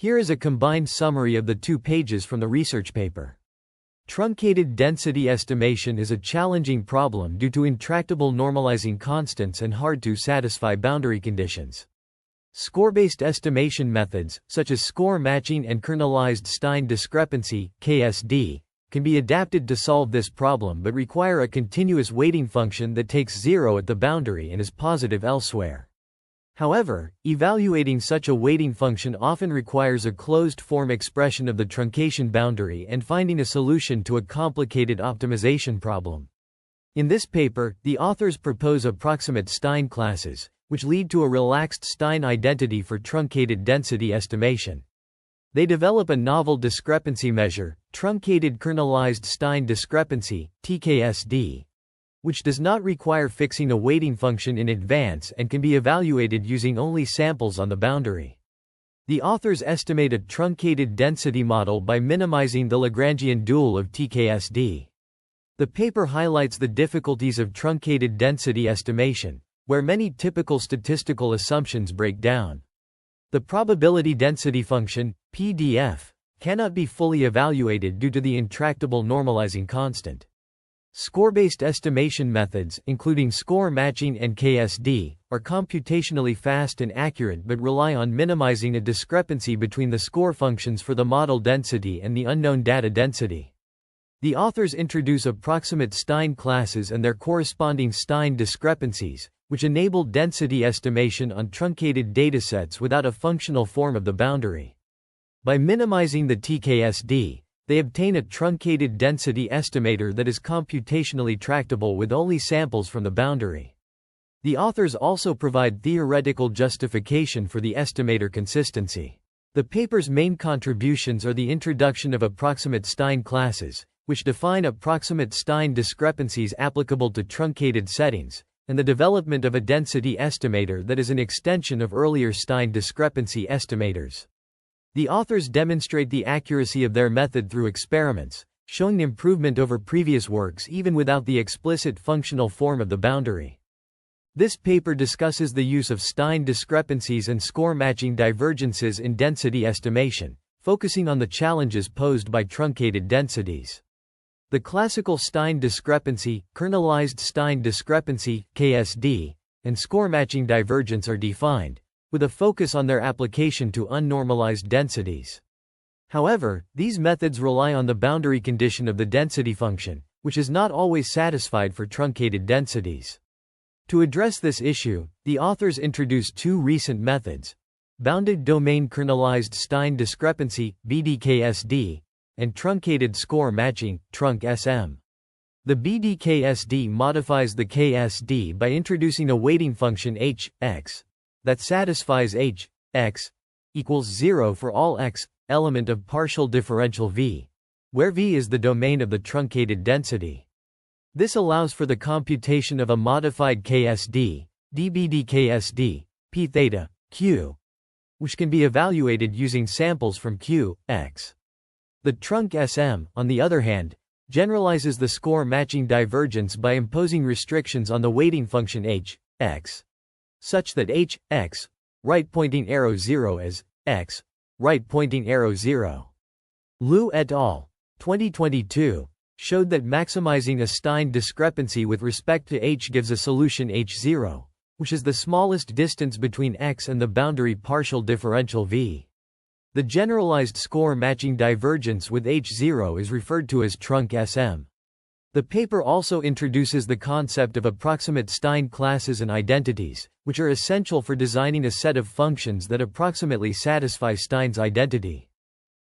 Here is a combined summary of the 2 pages from the research paper. Truncated density estimation is a challenging problem due to intractable normalizing constants and hard-to-satisfy boundary conditions. Score-based estimation methods, such as score matching and kernelised Stein discrepancy (KSD), can be adapted to solve this problem but require a continuous weighting function that takes 0 at the boundary and is positive elsewhere. However, evaluating such a weighting function often requires a closed-form expression of the truncation boundary and finding a solution to a complicated optimization problem. In this paper, the authors propose approximate Stein classes, which lead to a relaxed Stein identity for truncated density estimation. They develop a novel discrepancy measure, truncated kernelised Stein discrepancy (TKSD), which does not require fixing a weighting function in advance and can be evaluated using only samples on the boundary. The authors estimate a truncated density model by minimizing the Lagrangian dual of TKSD. The paper highlights the difficulties of truncated density estimation, where many typical statistical assumptions break down. The probability density function, PDF, cannot be fully evaluated due to the intractable normalizing constant. Score-based estimation methods, including score matching and KSD, are computationally fast and accurate but rely on minimizing a discrepancy between the score functions for the model density and the unknown data density. The authors introduce approximate Stein classes and their corresponding Stein discrepancies, which enable density estimation on truncated datasets without a functional form of the boundary. By minimizing the TKSD, they obtain a truncated density estimator that is computationally tractable with only samples from the boundary. The authors also provide theoretical justification for the estimator consistency. The paper's main contributions are the introduction of approximate Stein classes, which define approximate Stein discrepancies applicable to truncated settings, and the development of a density estimator that is an extension of earlier Stein discrepancy estimators. The authors demonstrate the accuracy of their method through experiments, showing improvement over previous works even without the explicit functional form of the boundary. This paper discusses the use of Stein discrepancies and score matching divergences in density estimation, focusing on the challenges posed by truncated densities. The classical Stein discrepancy, kernelised Stein discrepancy (KSD), and score matching divergence are defined, with a focus on their application to unnormalized densities. However, these methods rely on the boundary condition of the density function, which is not always satisfied for truncated densities. To address this issue, the authors introduce 2 recent methods: bounded domain kernelised Stein discrepancy (BDKSD) and truncated score matching (TruncSM). The BDKSD modifies the KSD by introducing a weighting function h(x) that satisfies h(x) equals 0 for all x element of partial differential V, where V is the domain of the truncated density. This allows for the computation of a modified KSD, dBDKSD, p theta, q, which can be evaluated using samples from q, x. The TruncSM, on the other hand, generalizes the score matching divergence by imposing restrictions on the weighting function h(x), such that h(x), right-pointing arrow 0 is x, right-pointing arrow 0. Liu et al. 2022 showed that maximizing a Stein discrepancy with respect to h gives a solution h0, which is the smallest distance between x and the boundary partial differential V. The generalized score matching divergence with h0 is referred to as TruncSM. The paper also introduces the concept of approximate Stein classes and identities, which are essential for designing a set of functions that approximately satisfy Stein's identity.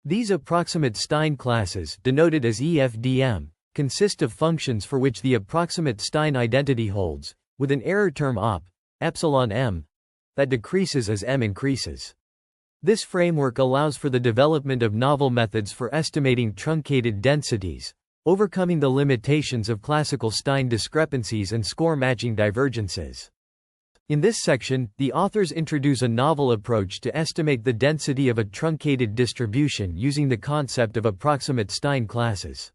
These approximate Stein classes, denoted as EFDM, consist of functions for which the approximate Stein identity holds, with an error term op, epsilon m, that decreases as m increases. This framework allows for the development of novel methods for estimating truncated densities, overcoming the limitations of classical Stein discrepancies and score matching divergences. In this section, the authors introduce a novel approach to estimate the density of a truncated distribution using the concept of approximate Stein classes.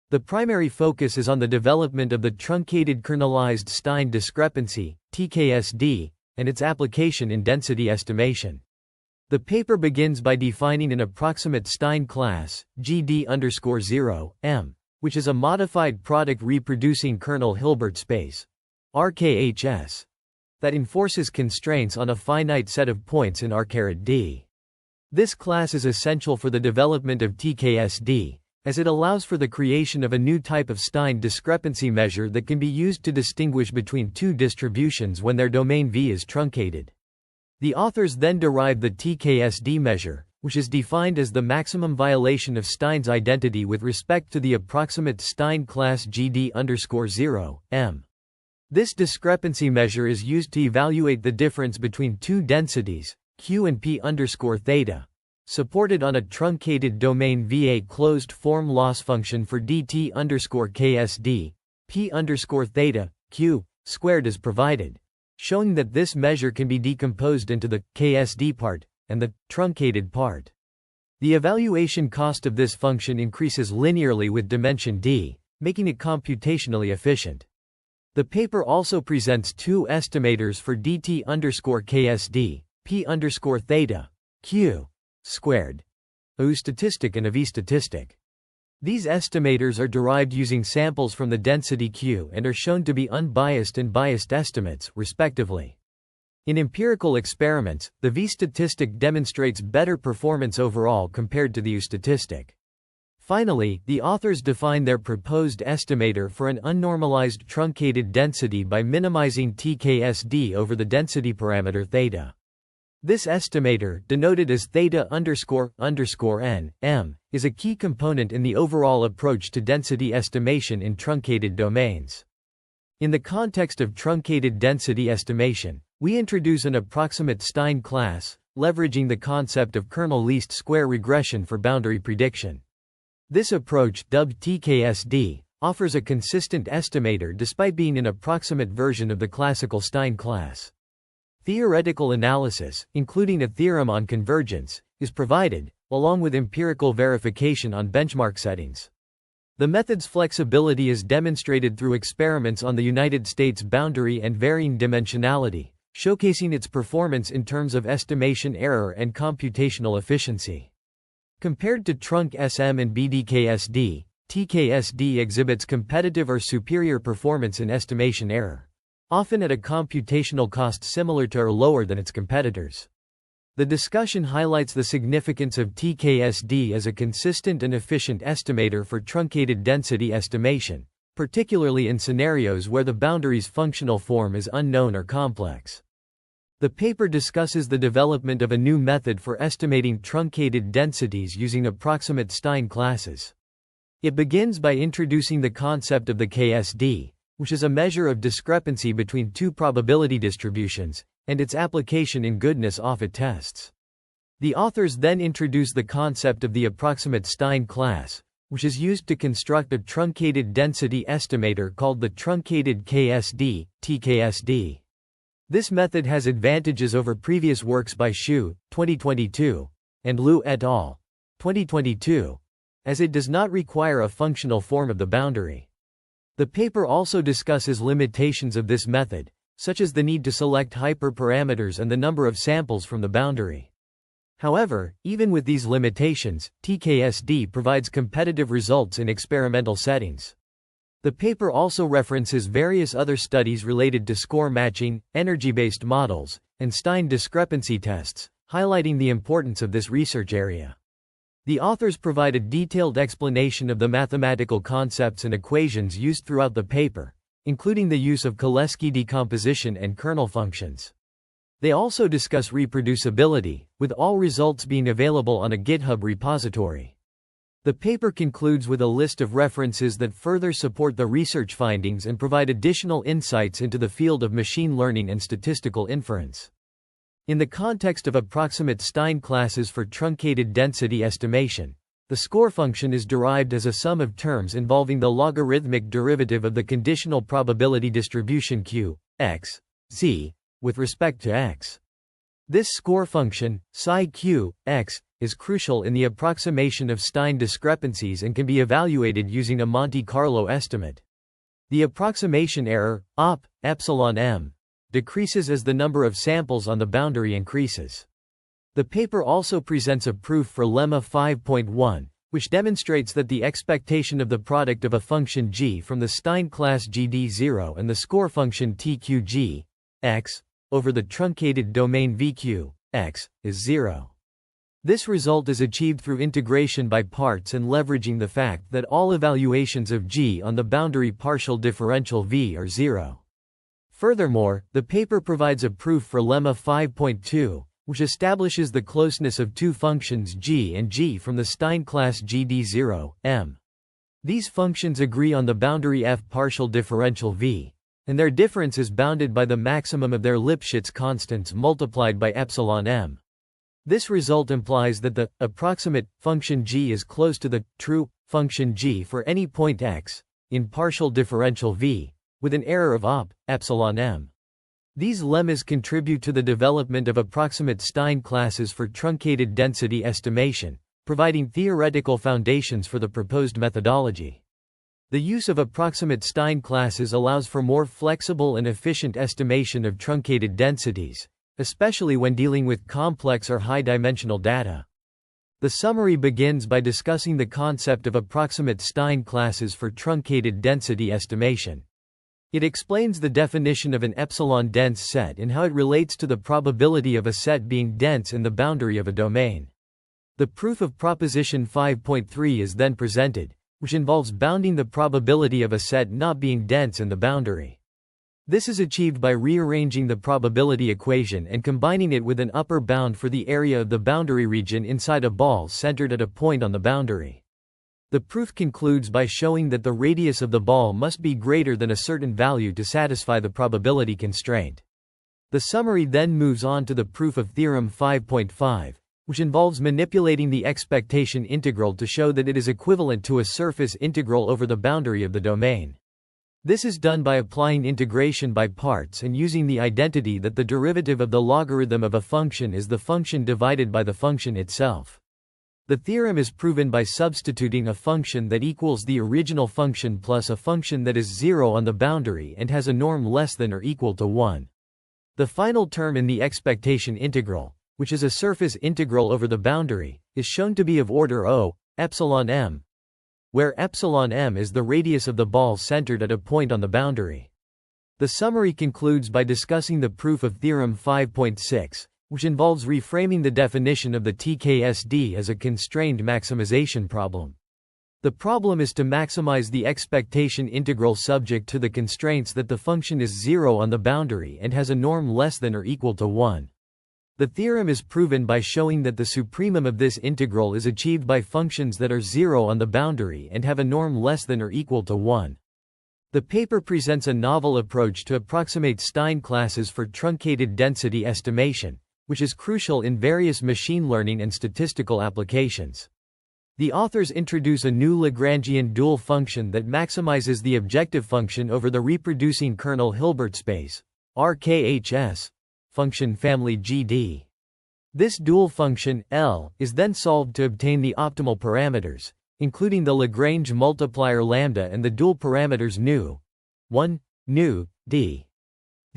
The primary focus is on the development of the truncated kernelised Stein discrepancy, TKSD, and its application in density estimation. The paper begins by defining an approximate Stein class, GD_0, M, which is a modified product reproducing kernel Hilbert space, RKHS, that enforces constraints on a finite set of points in R⁻D. This class is essential for the development of TKSD, as it allows for the creation of a new type of Stein discrepancy measure that can be used to distinguish between two distributions when their domain V is truncated. The authors then derive the TKSD measure, which is defined as the maximum violation of Stein's identity with respect to the approximate Stein class GD_0, M. This discrepancy measure is used to evaluate the difference between two densities, Q and P_θ, supported on a truncated domain VA closed-form loss function for dt_KSD, P_θ, Q, squared is provided, showing that this measure can be decomposed into the KSD part and the truncated part. The evaluation cost of this function increases linearly with dimension d, making it computationally efficient. The paper also presents two estimators for dt_KSD, P_θ, Q, squared, a U statistic and a V statistic. These estimators are derived using samples from the density Q and are shown to be unbiased and biased estimates, respectively. In empirical experiments, the V statistic demonstrates better performance overall compared to the U statistic. Finally, the authors define their proposed estimator for an unnormalized truncated density by minimizing TKSD over the density parameter theta. This estimator, denoted as theta__n, m, is a key component in the overall approach to density estimation in truncated domains. In the context of truncated density estimation, we introduce an approximate Stein class, leveraging the concept of kernel least square regression for boundary prediction. This approach, dubbed TKSD, offers a consistent estimator despite being an approximate version of the classical Stein class. Theoretical analysis, including a theorem on convergence, is provided, along with empirical verification on benchmark settings. The method's flexibility is demonstrated through experiments on the United States boundary and varying dimensionality, showcasing its performance in terms of estimation error and computational efficiency. Compared to Trunc SM and BDKSD, TKSD exhibits competitive or superior performance in estimation error, often at a computational cost similar to or lower than its competitors. The discussion highlights the significance of TKSD as a consistent and efficient estimator for truncated density estimation, particularly in scenarios where the boundary's functional form is unknown or complex. The paper discusses the development of a new method for estimating truncated densities using approximate Stein classes. It begins by introducing the concept of the KSD, which is a measure of discrepancy between two probability distributions, and its application in goodness-of-fit tests. The authors then introduce the concept of the approximate Stein class, which is used to construct a truncated density estimator called the truncated KSD, TKSD. This method has advantages over previous works by Xu, 2022, and Liu et al., 2022, as it does not require a functional form of the boundary. The paper also discusses limitations of this method, such as the need to select hyperparameters and the number of samples from the boundary. However, even with these limitations, TKSD provides competitive results in experimental settings. The paper also references various other studies related to score matching, energy-based models, and Stein discrepancy tests, highlighting the importance of this research area. The authors provide a detailed explanation of the mathematical concepts and equations used throughout the paper, including the use of Cholesky decomposition and kernel functions. They also discuss reproducibility, with all results being available on a GitHub repository. The paper concludes with a list of references that further support the research findings and provide additional insights into the field of machine learning and statistical inference. In the context of approximate Stein classes for truncated density estimation, the score function is derived as a sum of terms involving the logarithmic derivative of the conditional probability distribution Q, x, z, with respect to x. This score function, psi q, x, is crucial in the approximation of Stein discrepancies and can be evaluated using a Monte Carlo estimate. The approximation error, op, epsilon m, decreases as the number of samples on the boundary increases. The paper also presents a proof for lemma 5.1, which demonstrates that the expectation of the product of a function g from the Stein class GD0 and the score function TQG x over the truncated domain VQ x is 0. This result is achieved through integration by parts and leveraging the fact that all evaluations of g on the boundary partial differential V are 0. Furthermore, the paper provides a proof for lemma 5.2, which establishes the closeness of two functions g and g from the Stein class GD0, M. These functions agree on the boundary F partial differential V, and their difference is bounded by the maximum of their Lipschitz constants multiplied by epsilon m. This result implies that the approximate function g is close to the true function g for any point x in partial differential V, with an error of op epsilon m. These lemmas contribute to the development of approximate Stein classes for truncated density estimation, providing theoretical foundations for the proposed methodology. The use of approximate Stein classes allows for more flexible and efficient estimation of truncated densities, especially when dealing with complex or high-dimensional data. The summary begins by discussing the concept of approximate Stein classes for truncated density estimation. It explains the definition of an epsilon-dense set and how it relates to the probability of a set being dense in the boundary of a domain. The proof of proposition 5.3 is then presented, which involves bounding the probability of a set not being dense in the boundary. This is achieved by rearranging the probability equation and combining it with an upper bound for the area of the boundary region inside a ball centered at a point on the boundary. The proof concludes by showing that the radius of the ball must be greater than a certain value to satisfy the probability constraint. The summary then moves on to the proof of theorem 5.5, which involves manipulating the expectation integral to show that it is equivalent to a surface integral over the boundary of the domain. This is done by applying integration by parts and using the identity that the derivative of the logarithm of a function is the function divided by the function itself. The theorem is proven by substituting a function that equals the original function plus a function that is 0 on the boundary and has a norm less than or equal to 1. The final term in the expectation integral, which is a surface integral over the boundary, is shown to be of order O, epsilon m, where epsilon m is the radius of the ball centered at a point on the boundary. The summary concludes by discussing the proof of theorem 5.6, which involves reframing the definition of the TKSD as a constrained maximization problem. The problem is to maximize the expectation integral subject to the constraints that the function is 0 on the boundary and has a norm less than or equal to 1. The theorem is proven by showing that the supremum of this integral is achieved by functions that are 0 on the boundary and have a norm less than or equal to 1. The paper presents a novel approach to approximate Stein classes for truncated density estimation, which is crucial in various machine learning and statistical applications. The authors introduce a new Lagrangian dual function that maximizes the objective function over the reproducing kernel Hilbert space, RKHS, function family GD. This dual function, L, is then solved to obtain the optimal parameters, including the Lagrange multiplier lambda and the dual parameters nu, 1, nu, d.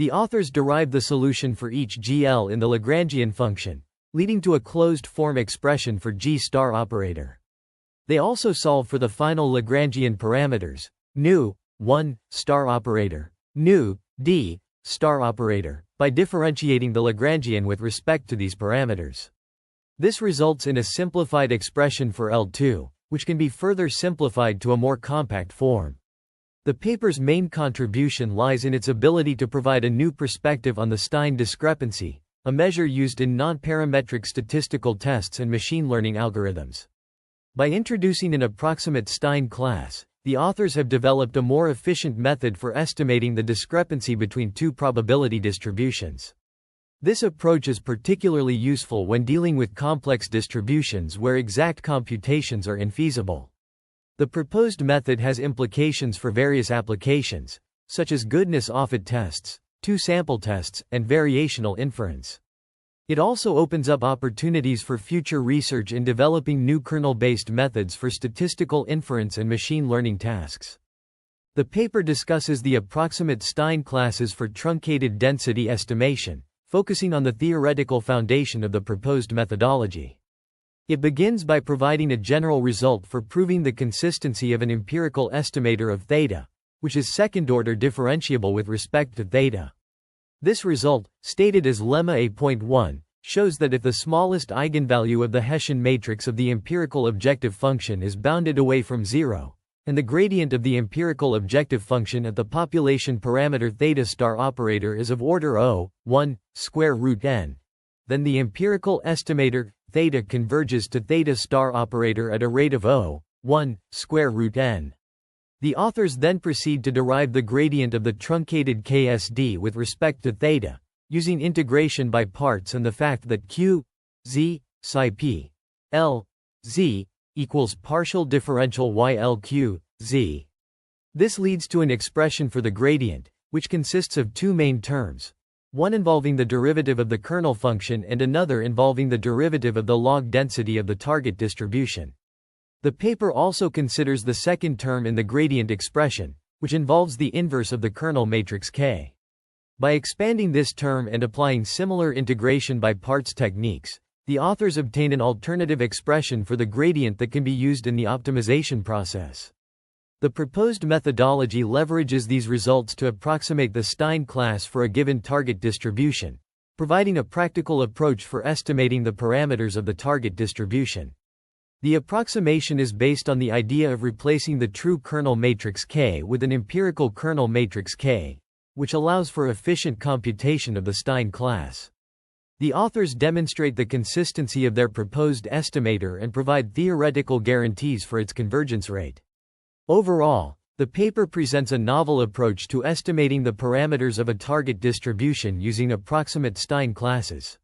The authors derive the solution for each GL in the Lagrangian function, leading to a closed-form expression for G star operator. They also solve for the final Lagrangian parameters, nu, 1, star operator, nu, d, star operator, by differentiating the Lagrangian with respect to these parameters. This results in a simplified expression for L2, which can be further simplified to a more compact form. The paper's main contribution lies in its ability to provide a new perspective on the Stein discrepancy, a measure used in non-parametric statistical tests and machine learning algorithms. By introducing an approximate Stein class, the authors have developed a more efficient method for estimating the discrepancy between two probability distributions. This approach is particularly useful when dealing with complex distributions where exact computations are infeasible. The proposed method has implications for various applications, such as goodness-Offutt tests, two-sample tests, and variational inference. It also opens up opportunities for future research in developing new kernel-based methods for statistical inference and machine learning tasks. The paper discusses the approximate Stein classes for truncated density estimation, focusing on the theoretical foundation of the proposed methodology. It begins by providing a general result for proving the consistency of an empirical estimator of theta, which is second-order differentiable with respect to theta. This result, stated as lemma A.1, shows that if the smallest eigenvalue of the Hessian matrix of the empirical objective function is bounded away from zero, and the gradient of the empirical objective function at the population parameter theta star operator is of order O(1) square root n, then the empirical estimator theta converges to theta star operator at a rate of O(1) square root n. The authors then proceed to derive the gradient of the truncated KSD with respect to theta, using integration by parts and the fact that q z psi p l z equals partial differential YLQ z. This leads to an expression for the gradient, which consists of two main terms, one involving the derivative of the kernel function and another involving the derivative of the log density of the target distribution. The paper also considers the second term in the gradient expression, which involves the inverse of the kernel matrix K. By expanding this term and applying similar integration by parts techniques, the authors obtain an alternative expression for the gradient that can be used in the optimization process. The proposed methodology leverages these results to approximate the Stein class for a given target distribution, providing a practical approach for estimating the parameters of the target distribution. The approximation is based on the idea of replacing the true kernel matrix K with an empirical kernel matrix K, which allows for efficient computation of the Stein class. The authors demonstrate the consistency of their proposed estimator and provide theoretical guarantees for its convergence rate. Overall, the paper presents a novel approach to estimating the parameters of a target distribution using approximate Stein classes.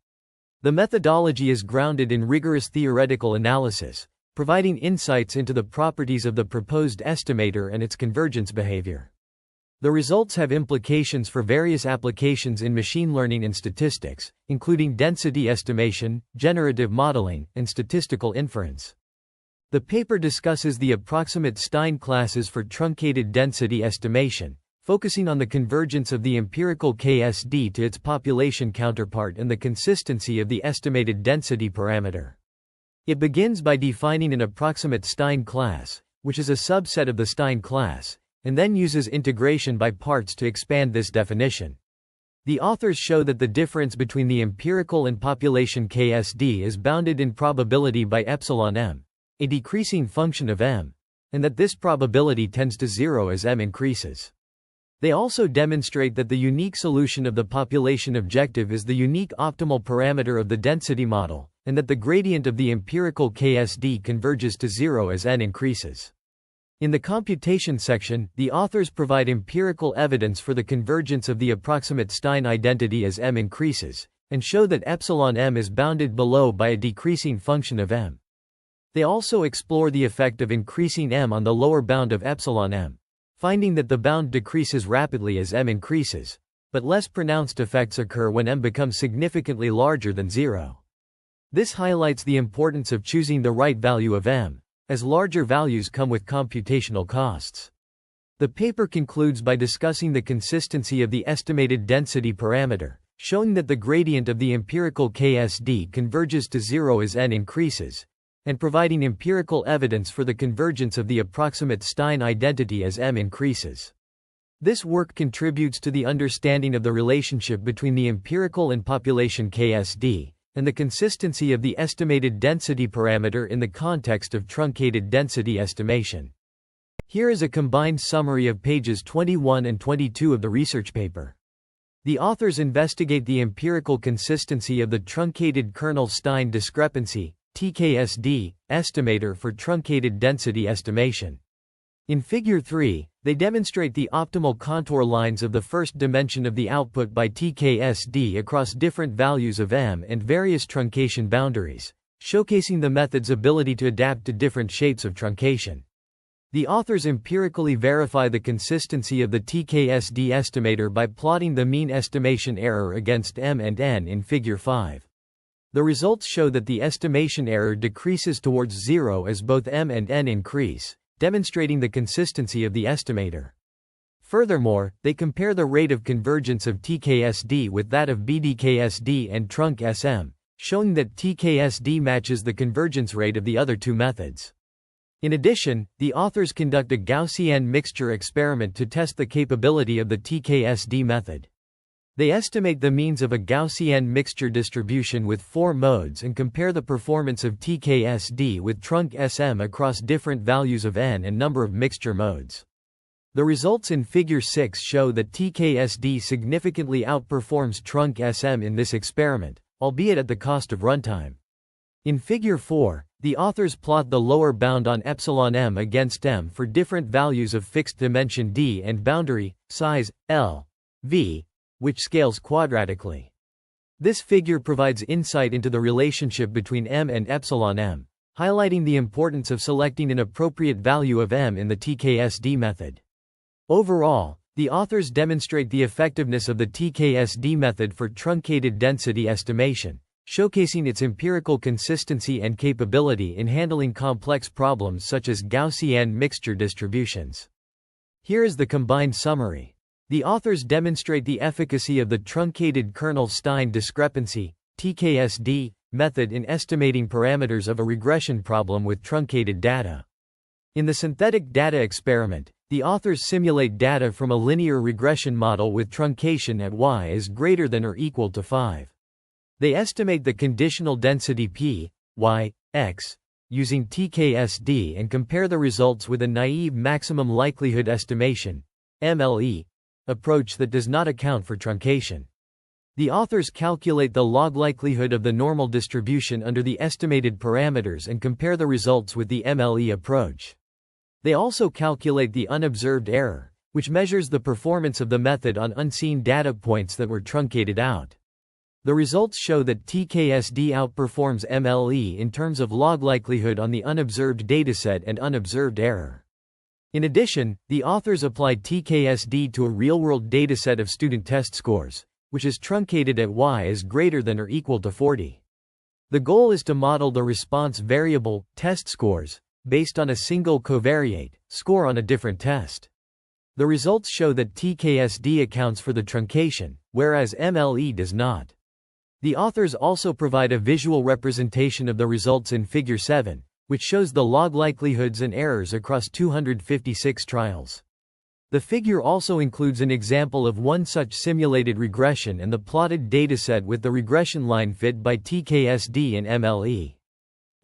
The methodology is grounded in rigorous theoretical analysis, providing insights into the properties of the proposed estimator and its convergence behavior. The results have implications for various applications in machine learning and statistics, including density estimation, generative modeling, and statistical inference. The paper discusses the approximate Stein classes for truncated density estimation, focusing on the convergence of the empirical KSD to its population counterpart and the consistency of the estimated density parameter. It begins by defining an approximate Stein class, which is a subset of the Stein class, and then uses integration by parts to expand this definition. The authors show that the difference between the empirical and population KSD is bounded in probability by epsilon m, a decreasing function of m, and that this probability tends to zero as m increases. They also demonstrate that the unique solution of the population objective is the unique optimal parameter of the density model, and that the gradient of the empirical KSD converges to zero as n increases. In the computation section, the authors provide empirical evidence for the convergence of the approximate Stein identity as m increases, and show that epsilon m is bounded below by a decreasing function of m. They also explore the effect of increasing m on the lower bound of epsilon m, finding that the bound decreases rapidly as m increases, but less pronounced effects occur when m becomes significantly larger than 0. This highlights the importance of choosing the right value of m, as larger values come with computational costs. The paper concludes by discussing the consistency of the estimated density parameter, showing that the gradient of the empirical KSD converges to 0 as n increases, and providing empirical evidence for the convergence of the approximate Stein identity as m increases. This work contributes to the understanding of the relationship between the empirical and population KSD, and the consistency of the estimated density parameter in the context of truncated density estimation. Here is a combined summary of pages 21 and 22 of the research paper. The authors investigate the empirical consistency of the truncated kernel-Stein discrepancy (TKSD) estimator for truncated density estimation. In Figure 3, they demonstrate the optimal contour lines of the first dimension of the output by TKSD across different values of m and various truncation boundaries, showcasing the method's ability to adapt to different shapes of truncation. The authors empirically verify the consistency of the TKSD estimator by plotting the mean estimation error against m and n in Figure 5. The results show that the estimation error decreases towards 0 as both m and n increase, demonstrating the consistency of the estimator. Furthermore, they compare the rate of convergence of TKSD with that of BDKSD and TruncSM, showing that TKSD matches the convergence rate of the other two methods. In addition, the authors conduct a Gaussian mixture experiment to test the capability of the TKSD method. They estimate the means of a Gaussian mixture distribution with 4 modes and compare the performance of TKSD with TruncSM across different values of n and number of mixture modes. The results in Figure 6 show that TKSD significantly outperforms TruncSM in this experiment, albeit at the cost of runtime. In Figure 4, the authors plot the lower bound on epsilon m against m for different values of fixed dimension d and boundary size L, v, which scales quadratically. This figure provides insight into the relationship between m and epsilon m, highlighting the importance of selecting an appropriate value of m in the TKSD method. Overall, the authors demonstrate the effectiveness of the TKSD method for truncated density estimation, showcasing its empirical consistency and capability in handling complex problems such as Gaussian mixture distributions. Here is the combined summary. The authors demonstrate the efficacy of the truncated Kernelised discrepancy (TKSD) method in estimating parameters of a regression problem with truncated data. In the synthetic data experiment, the authors simulate data from a linear regression model with truncation at y is greater than or equal to 5. They estimate the conditional density p, y, x, using TKSD and compare the results with a naive maximum likelihood estimation (MLE) approach that does not account for truncation. The authors calculate the log likelihood of the normal distribution under the estimated parameters and compare the results with the MLE approach. They also calculate the unobserved error, which measures the performance of the method on unseen data points that were truncated out. The results show that TKSD outperforms MLE in terms of log likelihood on the unobserved dataset and unobserved error. In addition, the authors applied TKSD to a real-world dataset of student test scores, which is truncated at y is greater than or equal to 40. The goal is to model the response variable, test scores, based on a single covariate score on a different test. The results show that TKSD accounts for the truncation, whereas MLE does not. The authors also provide a visual representation of the results in Figure 7, which shows the log likelihoods and errors across 256 trials. The figure also includes an example of one such simulated regression and the plotted dataset with the regression line fit by TKSD and MLE.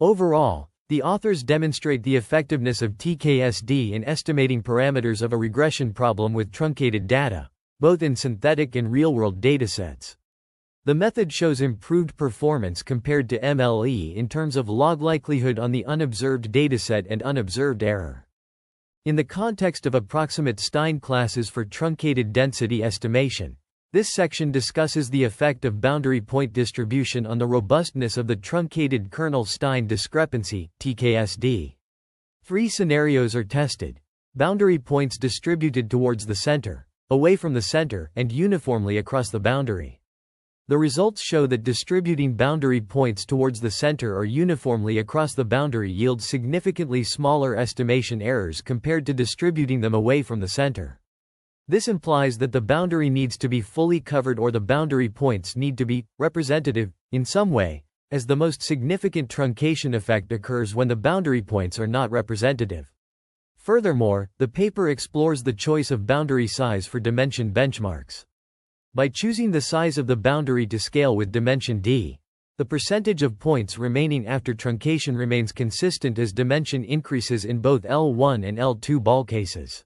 Overall, the authors demonstrate the effectiveness of TKSD in estimating parameters of a regression problem with truncated data, both in synthetic and real-world datasets. The method shows improved performance compared to MLE in terms of log likelihood on the unobserved dataset and unobserved error. In the context of approximate Stein classes for truncated density estimation, this section discusses the effect of boundary point distribution on the robustness of the truncated Kernelised discrepancy (TKSD). 3 scenarios are tested: boundary points distributed towards the center, away from the center, and uniformly across the boundary. The results show that distributing boundary points towards the center or uniformly across the boundary yields significantly smaller estimation errors compared to distributing them away from the center. This implies that the boundary needs to be fully covered or the boundary points need to be representative, in some way, as the most significant truncation effect occurs when the boundary points are not representative. Furthermore, the paper explores the choice of boundary size for dimension benchmarks. By choosing the size of the boundary to scale with dimension d, the percentage of points remaining after truncation remains consistent as dimension increases in both L1 and L2 ball cases.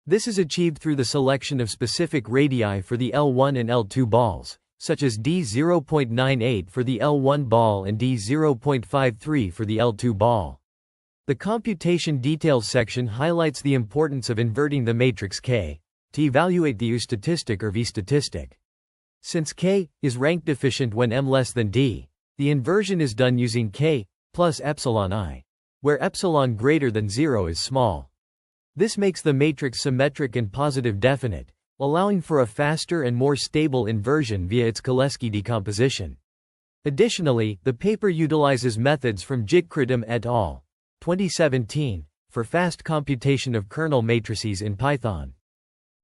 This is achieved through the selection of specific radii for the L1 and L2 balls, such as d0.98 for the L1 ball and d0.53 for the L2 ball. The computation details section highlights the importance of inverting the matrix K to evaluate the U statistic or V statistic. Since K is rank deficient when m less than d, the inversion is done using K plus epsilon I, where epsilon greater than 0 is small. This makes the matrix symmetric and positive definite, allowing for a faster and more stable inversion via its Cholesky decomposition. Additionally, the paper utilizes methods from Jitkridum et al. 2017 for fast computation of kernel matrices in Python.